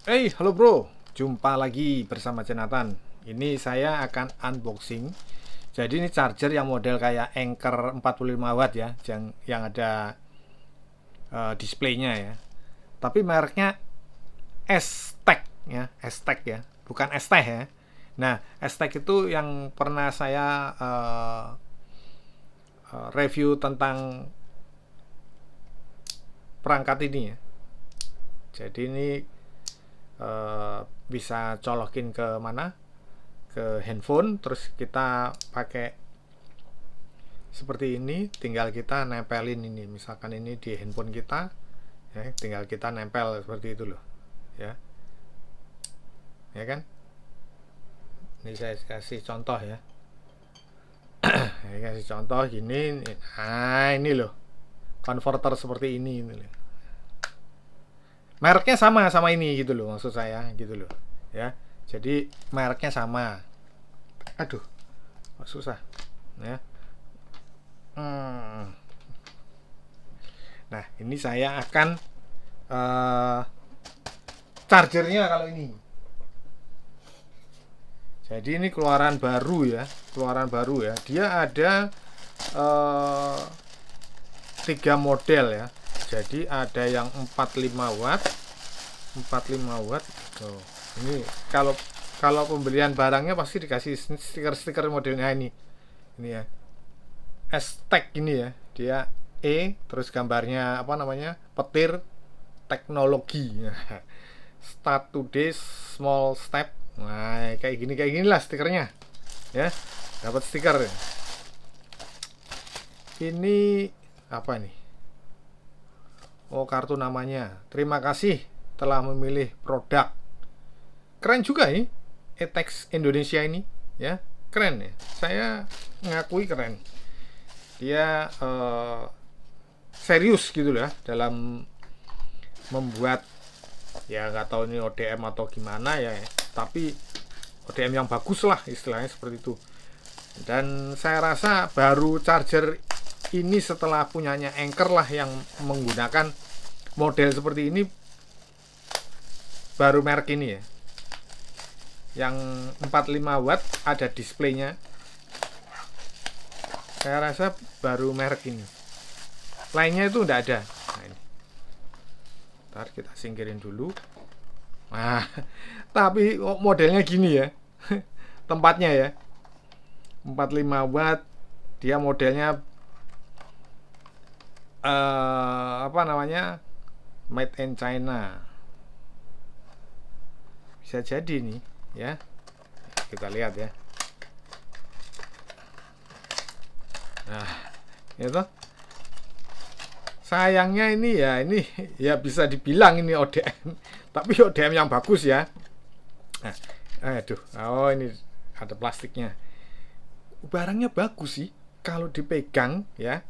Halo bro, jumpa lagi bersama Jonathan. Ini saya akan unboxing. Jadi ini charger yang model kayak Anker 45 watt ya, yang ada displaynya ya. Tapi mereknya S-Tech ya, S-Tech ya, bukan S-Tech ya. Nah, S-Tech itu yang pernah saya review tentang perangkat ini ya. Jadi ini bisa colokin ke mana? Ke handphone, terus kita pakai seperti ini, tinggal kita nempelin ini, misalkan ini di handphone kita ya, tinggal kita nempel seperti itu loh ya, ya kan. Ini saya kasih contoh ya, saya kasih contoh gini. Nah ini loh, converter seperti ini loh. Mereknya sama sama ini gitu loh, maksud saya gitu loh ya. Jadi mereknya sama. Aduh, susah ya. hmm. Nah ini saya akan uh, chargernya kalau ini. Jadi ini keluaran baru ya, keluaran baru ya. Dia ada eh, 3 model ya. Jadi ada yang 45 watt, 45 watt. Oh, ini kalau kalau pembelian barangnya pasti dikasih stiker-stiker modelnya ini. Ini ya. S-Tech ini ya. Dia terus gambarnya apa namanya? Petir teknologi. Start today small step. Nah, kayak gini lah stikernya. Ya. Dapat stiker. Ini apa nih? Oh, kartu namanya. Terima kasih telah memilih produk. Keren juga nih. Etex Indonesia ini, ya. Keren ya. Saya ngakui keren. Dia serius gitu ya dalam membuat, ya nggak tahu ini ODM atau gimana ya, tapi ODM yang bagus lah istilahnya seperti itu. Dan saya rasa baru charger ini setelah punyanya Anker lah yang menggunakan model seperti ini, baru merek ini ya, yang 45 watt ada displaynya. Saya rasa baru merek ini, lainnya itu udah ada. Nah, ini ntar kita singkirin dulu. Nah, tapi modelnya gini ya, tempatnya ya, 45 watt. Dia modelnya apa namanya, made in China. Bisa jadi nih ya, kita lihat ya. Nah itu sayangnya ini ya bisa dibilang ini ODM, tapi ODM yang bagus ya. Nah, aduh, oh ini ada plastiknya. Barangnya bagus sih kalau dipegang ya,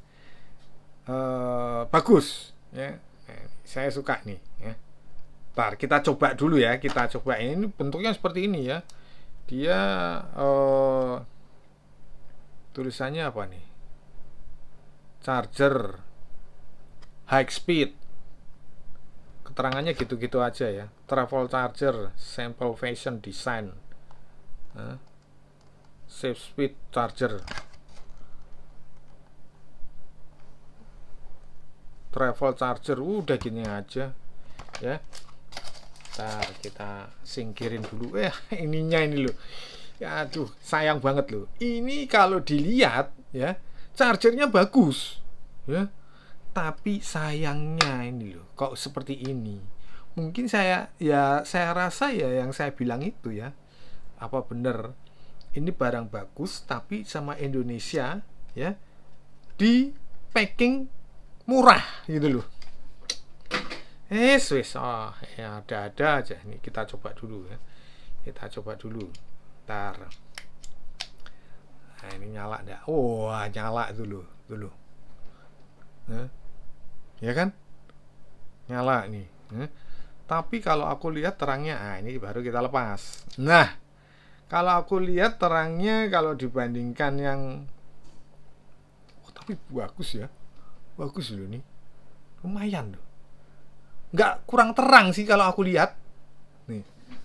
bagus ya. Saya suka nih ya. Ntar kita coba dulu ya, kita coba. Ini bentuknya seperti ini ya. Dia tulisannya apa nih? Charger high speed. Keterangannya gitu-gitu aja ya. Travel charger, sample fashion design, safe speed charger, travel charger. Udah gini aja ya. Ntar kita singkirin dulu. Ininya ini loh. Ya, aduh, sayang banget loh. Ini kalau dilihat ya, chargernya bagus ya. Tapi sayangnya ini loh, kok seperti ini. Mungkin saya rasa ya yang saya bilang itu ya. Apa bener ini barang bagus tapi sama Indonesia ya, di packing murah gitu loh. Wis, oh ya, ada aja. Nih kita coba dulu ya. Kita coba dulu. Ntar. Nah, ini nyala enggak? Oh, nyala dulu, dulu. Ya, ya kan? Nyala nih. Tapi kalau aku lihat terangnya, ini baru kita lepas. Nah, kalau aku lihat terangnya kalau dibandingkan yang, tapi bagus ya. Bagus loh nih. Lumayan loh. Nggak kurang terang sih kalau aku lihat.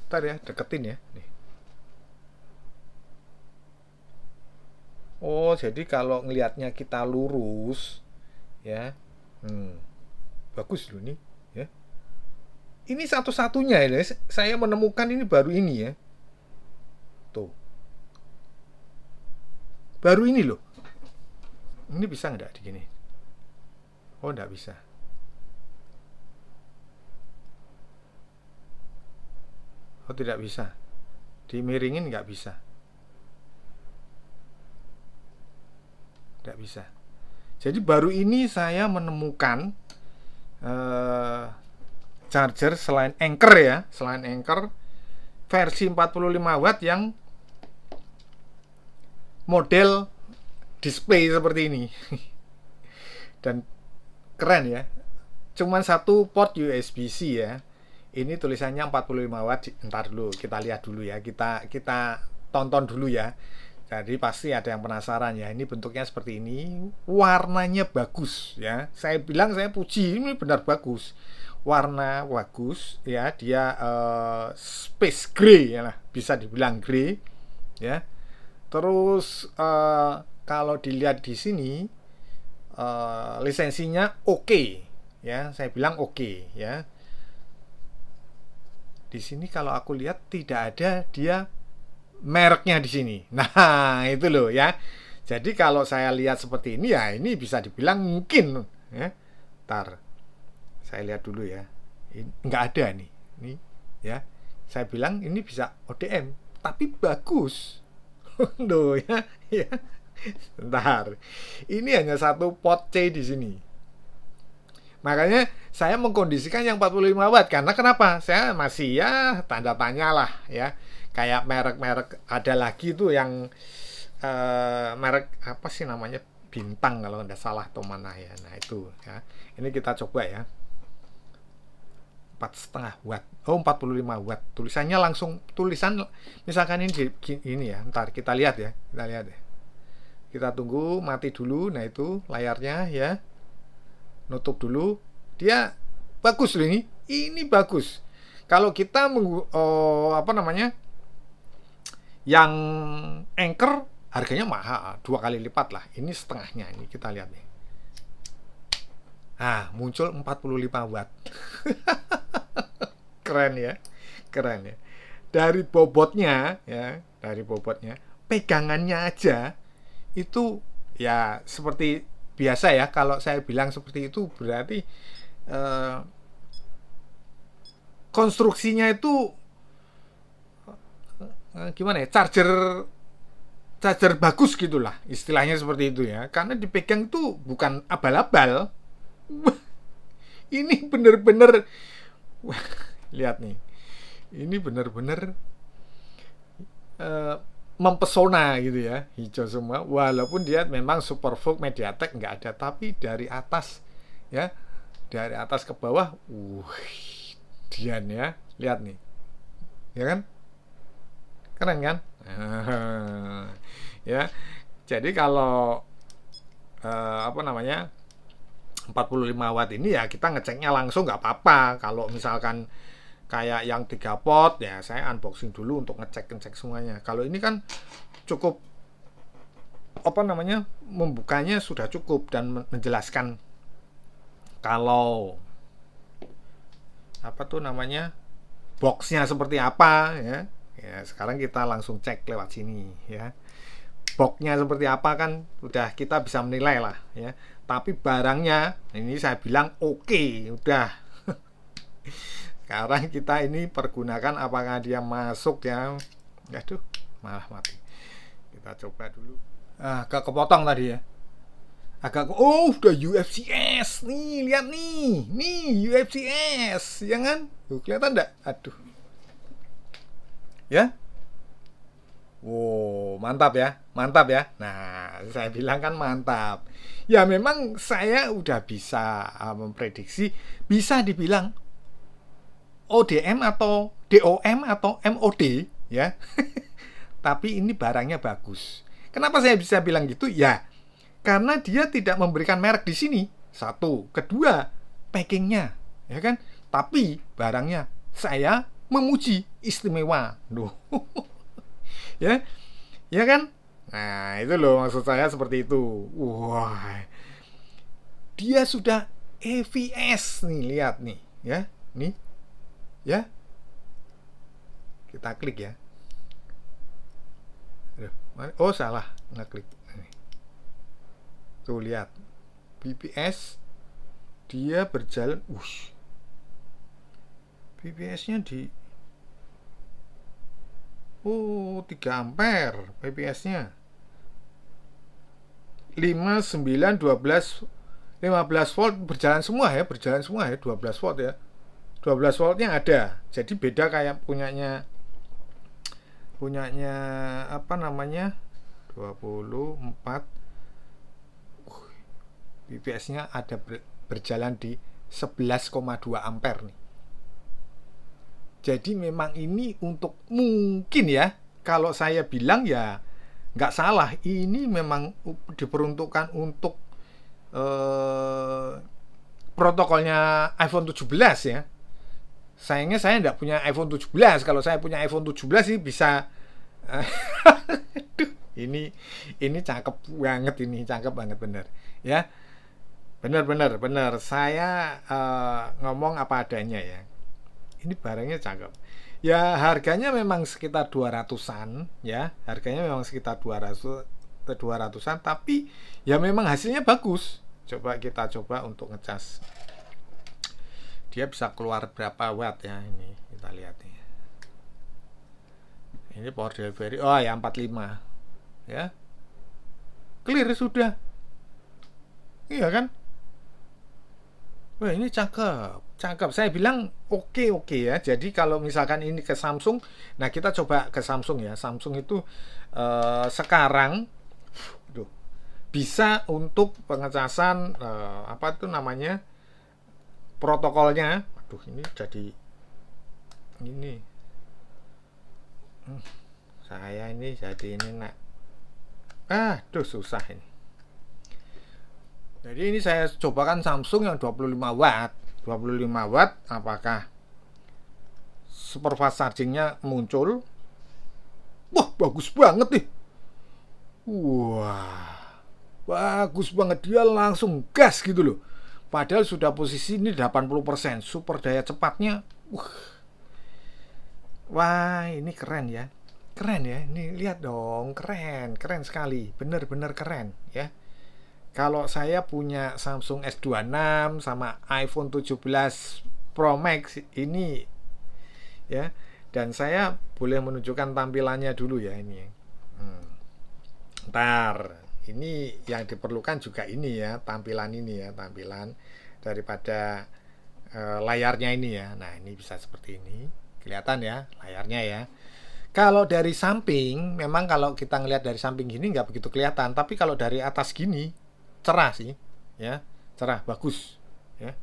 Ntar ya, deketin ya. Nih. Oh, jadi kalau ngelihatnya kita lurus, ya, bagus loh nih, ya. Ini satu-satunya ya, saya menemukan ini baru ini ya. Tuh, baru ini loh. Ini bisa nggak digini? Oh, nggak bisa. Oh, tidak bisa. Dimiringin nggak bisa. Nggak bisa. Jadi baru ini saya menemukan eh, charger selain Anker ya, selain Anker versi 45 watt yang model display seperti ini. Dan keren ya. Cuman satu port USB-C ya. Ini tulisannya 45 watt. Ntar dulu kita lihat dulu ya. Kita tonton dulu ya. Jadi pasti ada yang penasaran ya. Ini bentuknya seperti ini. Warnanya bagus ya. Saya bilang, saya puji, ini benar bagus. Warna bagus ya. Dia space gray ya lah. Bisa dibilang gray ya. Terus kalau dilihat di sini lisensinya oke ya. Saya bilang oke ya. Di sini kalau aku lihat tidak ada dia mereknya di sini. Nah, itu loh ya. Jadi kalau saya lihat seperti ini ya, ini bisa dibilang mungkin ya. Ntar saya lihat dulu ya. Ini nggak ada nih. Ini ya. Saya bilang ini bisa ODM, tapi bagus. Loh ya, ya. Bentar. Ini hanya satu pot C di sini. Makanya saya mengkondisikan yang 45 watt karena kenapa? Saya masih ya tanda tanya lah ya. Kayak merek-merek ada lagi tuh yang merek apa sih namanya? Bintang kalau nggak salah atau mana ya. Nah, itu ya. Ini kita coba ya. 4,5 watt. Oh, 45 watt. Tulisannya langsung tulisan misalkan ini ya. Ntar kita lihat ya. Kita lihat ya. Kita tunggu mati dulu. Nah, itu layarnya ya. Nutup dulu. Dia bagus loh ini. Ini bagus. Kalau kita apa namanya? Yang Anker harganya mahal, 2 kali lipat lah. Ini setengahnya. Ini kita lihat nih. Ah, muncul 45 watt. Keren ya. Keren ya. Dari bobotnya ya, dari bobotnya, pegangannya aja itu ya seperti biasa ya. Kalau saya bilang seperti itu berarti konstruksinya itu gimana ya, charger bagus gitulah istilahnya seperti itu ya, karena dipegang itu bukan abal-abal. Ini bener-bener lihat nih, ini bener-bener mempesona gitu ya, hijau semua walaupun dia memang Supervolt MediaTek nggak ada, tapi dari atas ya, dari atas ke bawah Dian ya, lihat nih ya kan, keren kan. Ya, jadi kalau apa namanya 45 watt ini ya kita ngeceknya langsung nggak apa-apa. Kalau misalkan kayak yang 3 pot ya saya unboxing dulu untuk ngecek semuanya. Kalau ini kan cukup apa namanya membukanya sudah cukup dan menjelaskan kalau apa tuh namanya boxnya seperti apa ya. Ya, sekarang kita langsung cek lewat sini ya. Boxnya seperti apa kan udah kita bisa menilai lah ya. Tapi barangnya ini saya bilang oke, udah. Sekarang kita ini pergunakan apakah dia masuk ya. Aduh, malah mati. Kita coba dulu. Agak kepotong tadi ya. Udah UFCS nih, lihat nih. Nih UFCS, ya kan? Tuh, kelihatan enggak? Aduh. Ya. Wow, mantap ya. Mantap ya. Nah, saya bilang kan mantap. Ya memang saya udah bisa memprediksi, bisa dibilang ODM atau DOM atau MOD ya. Tapi ini barangnya bagus. Kenapa saya bisa bilang gitu? Ya, karena dia tidak memberikan merek di sini. Satu, kedua, packingnya, ya kan? Tapi barangnya saya memuji, istimewa. Duh. Ya, ya kan? Nah, itu loh maksud saya seperti itu. Wah, dia sudah EVS nih, lihat nih, ya. Nih, ya. Kita klik ya. Oh, salah, ngeklik. Tuh lihat. BPS dia berjalan, BPS-nya di 3 ampere BPS-nya. 5, 9, 12, 15 volt berjalan semua ya, 12 volt ya. 12 voltnya ada. Jadi beda kayak punyanya apa namanya? 24 BPS-nya ada berjalan di 11,2 ampere nih. Jadi memang ini untuk, mungkin ya, kalau saya bilang ya nggak salah, ini memang diperuntukkan untuk protokolnya iPhone 17 ya. Sayangnya saya nggak punya iPhone 17. Kalau saya punya iPhone 17 sih bisa. ini cakep banget, cakep banget bener ya. Bener. Saya ngomong apa adanya ya. Ini barangnya cakep. Ya harganya memang sekitar 200-an ya. Harganya memang sekitar 200-an, tapi ya memang hasilnya bagus. Kita coba untuk ngecas. Dia bisa keluar berapa watt ya, ini kita lihat nih. Ini power delivery, oh ya 45 ya, clear sudah, iya kan. Wah ini cakep. Saya bilang oke ya. Jadi kalau misalkan ini ke Samsung, nah kita coba ke Samsung ya. Samsung itu sekarang bisa untuk pengecasan apa itu namanya, protokolnya. Aduh ini jadi ini. Saya ini jadi ini nak. Aduh susah ini. Jadi ini saya cobakan Samsung yang 25 watt. 25 watt apakah super fast chargingnya muncul? Wah bagus banget nih. Wah bagus banget, dia langsung gas gitu loh. Padahal sudah posisi ini 80%. Super daya cepatnya. Wah ini keren ya. Ini lihat dong, keren sekali. Bener-bener keren ya. Kalau saya punya Samsung S26 sama iPhone 17 Pro Max ini ya, dan saya boleh menunjukkan tampilannya dulu ya ini. Ntar ini yang diperlukan juga ini ya, tampilan daripada layarnya ini ya. Nah ini bisa seperti ini, kelihatan ya layarnya ya. Kalau dari samping, memang kalau kita ngelihat dari samping gini nggak begitu kelihatan, tapi kalau dari atas gini cerah sih ya, cerah bagus ya.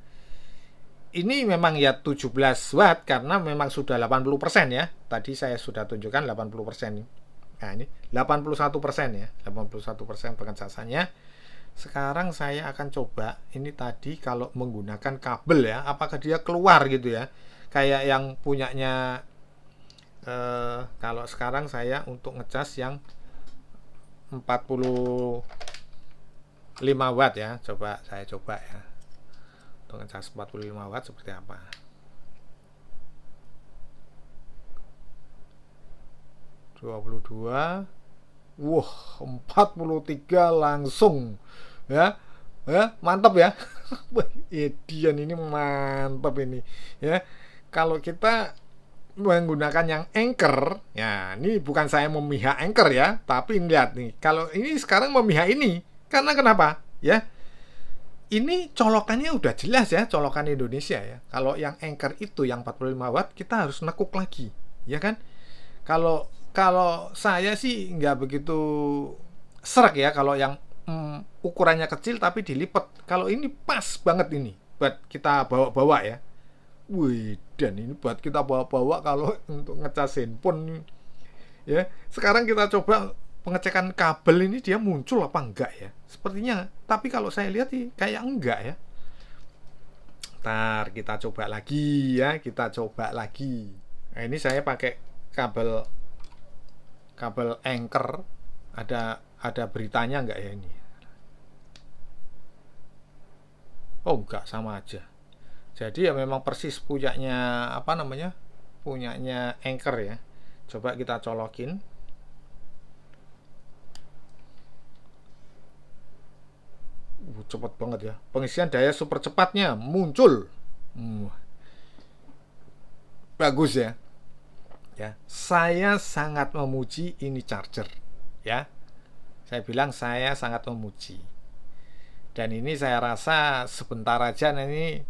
Ini memang ya 17 watt karena memang sudah 80% ya. Tadi saya sudah tunjukkan 80%. Nah ini 81% ya, 81% pengecasannya. Sekarang saya akan coba ini tadi kalau menggunakan kabel ya, apakah dia keluar gitu ya, kayak yang punyanya kalau sekarang saya untuk ngecas yang 45 watt ya, saya coba ya untuk ngecas 45 watt seperti apa. Wah 43 langsung ya, mantap ya. Edian ini mantap ini ya. Kalau kita menggunakan yang Anchor ya, ini bukan saya memihak Anchor ya, tapi lihat nih, kalau ini sekarang memihak ini karena kenapa ya, ini colokannya udah jelas ya, colokan Indonesia ya. Kalau yang Anchor itu yang 45 watt kita harus nekuk lagi ya kan. Kalau saya sih nggak begitu serak ya kalau yang ukurannya kecil tapi dilipat. Kalau ini pas banget ini buat kita bawa-bawa ya. Wih, dan ini buat kita bawa-bawa kalau untuk ngecas handphone ya. Sekarang kita coba pengecekan kabel ini, dia muncul apa enggak ya, sepertinya, tapi kalau saya lihat sih kayak enggak ya. Ntar kita coba lagi ya, Nah, ini saya pakai kabel kabel Anchor. Ada beritanya nggak ya ini? Oh, nggak, sama aja. Jadi ya memang persis punyanya apa namanya? Punyanya Anchor ya. Coba kita colokin. Cepet banget ya. Pengisian daya super cepatnya muncul. Hmm, bagus ya. Ya, saya sangat memuji ini charger. Ya, saya bilang saya sangat memuji. Dan ini saya rasa sebentar aja ini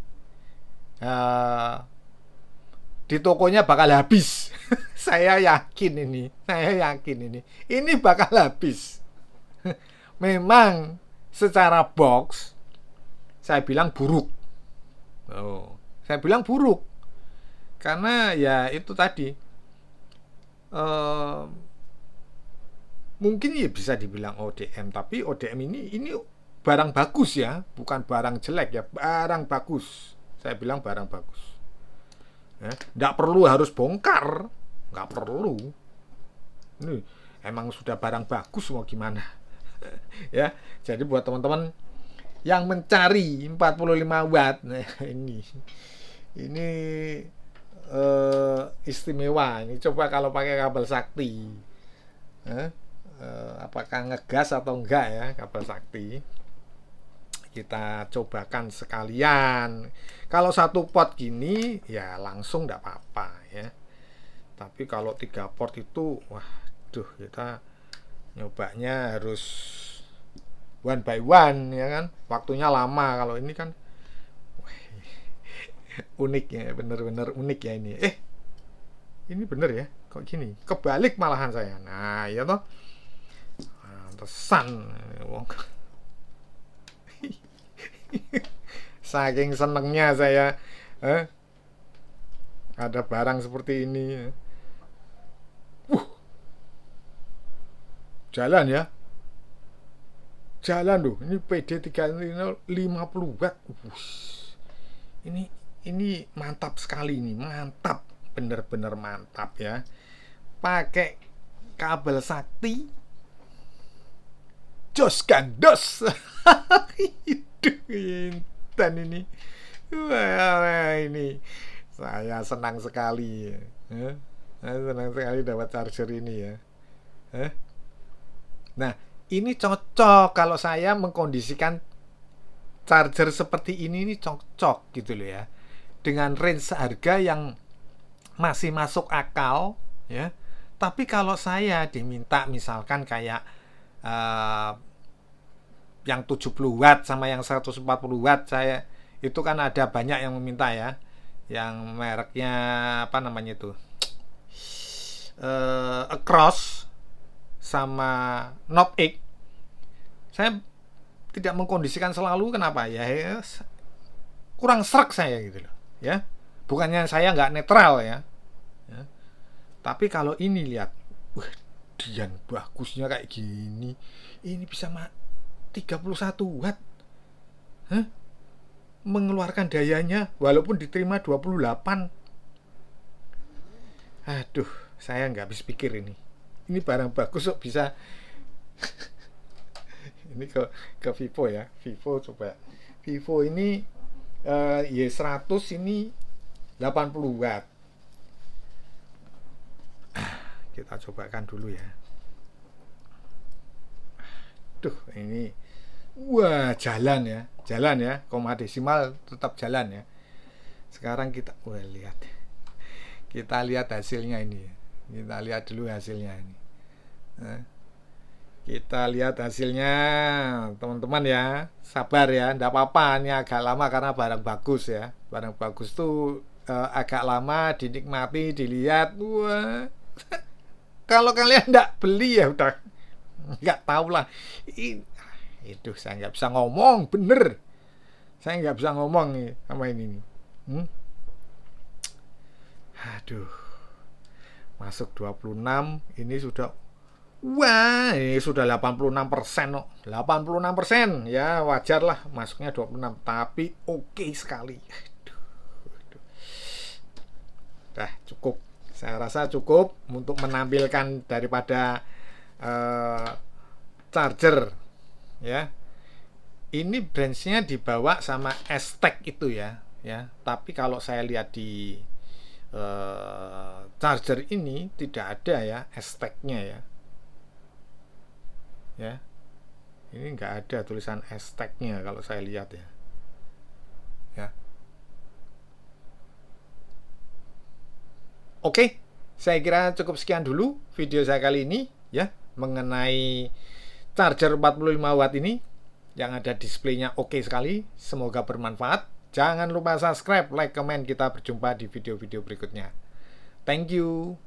uh, di tokonya bakal habis. Saya yakin ini. Saya yakin ini. Ini bakal habis. Memang secara box saya bilang buruk. Oh, saya bilang buruk karena ya itu tadi eh, mungkin ya bisa dibilang ODM, tapi ODM ini barang bagus ya, bukan barang jelek ya, barang bagus. Saya bilang barang bagus. Ya, nggak perlu harus bongkar, nggak perlu. Ini emang sudah barang bagus, mau gimana? Ya, jadi buat teman-teman yang mencari 45 watt, nah ini istimewa. Ini coba kalau pakai kabel sakti, apakah ngegas atau enggak ya kabel sakti? Kita cobakan sekalian. Kalau satu pot gini ya langsung enggak apa-apa ya. Tapi kalau 3 pot itu, waduh, kita nyobanya harus one by one ya kan. Waktunya lama. Kalau ini kan unik ya, bener-bener unik ya ini. Ini bener ya, kok gini? Kebalik malahan saya. Nah, ya toh. Pantesan wong. Saking senengnya saya ada barang seperti ini. Jalan ya. Jalan loh. Ini PD 350 watt. Ini mantap sekali nih, mantap. Bener-bener mantap ya. Pakai kabel sakti. Jos gandos. Itu intan ini. Wah, ini saya senang sekali. Saya senang sekali dapat charger ini ya. Nah, ini cocok kalau saya mengkondisikan charger seperti ini cocok gitu loh ya. Dengan range harga yang masih masuk akal ya. Tapi kalau saya diminta misalkan kayak yang 70 watt sama yang 140 watt, saya itu kan ada banyak yang meminta ya. Yang mereknya apa namanya itu? Across sama Note X. Saya tidak mengkondisikan selalu, kenapa ya? Kurang serak saya gitu loh ya. Bukannya saya nggak netral ya. Tapi kalau ini lihat, dian bagusnya kayak gini, ini bisa 31 watt, mengeluarkan dayanya walaupun diterima 28. Aduh, saya nggak habis pikir ini barang bagus kok bisa. Ini ke Vivo ya, Vivo coba. Vivo ini Y100 ini 80 watt. Kita cobakan dulu ya. Duh, ini wah, jalan ya, koma desimal tetap jalan ya. Sekarang kita lihat. Kita lihat hasilnya ini. Kita lihat dulu hasilnya ini. Kita lihat hasilnya, teman-teman ya. Sabar ya, enggak apa-apa, ini agak lama karena barang bagus ya. Barang bagus tuh agak lama dinikmati, dilihat. Wah. Kalau kalian enggak beli ya udah enggak tahu lah. Itu saya enggak bisa ngomong, bener. Saya enggak bisa ngomong nih sama ini nih. Aduh. Masuk 26, ini sudah, wah, ini sudah 86% kok. 86%. Ya, wajar lah masuknya 26, tapi oke sekali. Aduh. Dah, cukup. Saya rasa cukup untuk menampilkan daripada charger ya. Ini branchnya dibawa sama Aztec itu ya. Tapi kalau saya lihat di charger ini tidak ada ya Aztec-nya ya. Ini nggak ada tulisan Aztec-nya kalau saya lihat ya. Oke, saya kira cukup sekian dulu video saya kali ini ya mengenai charger 45 watt ini yang ada displaynya oke sekali. Semoga bermanfaat. Jangan lupa subscribe, like, komen. Kita berjumpa di video-video berikutnya. Thank you.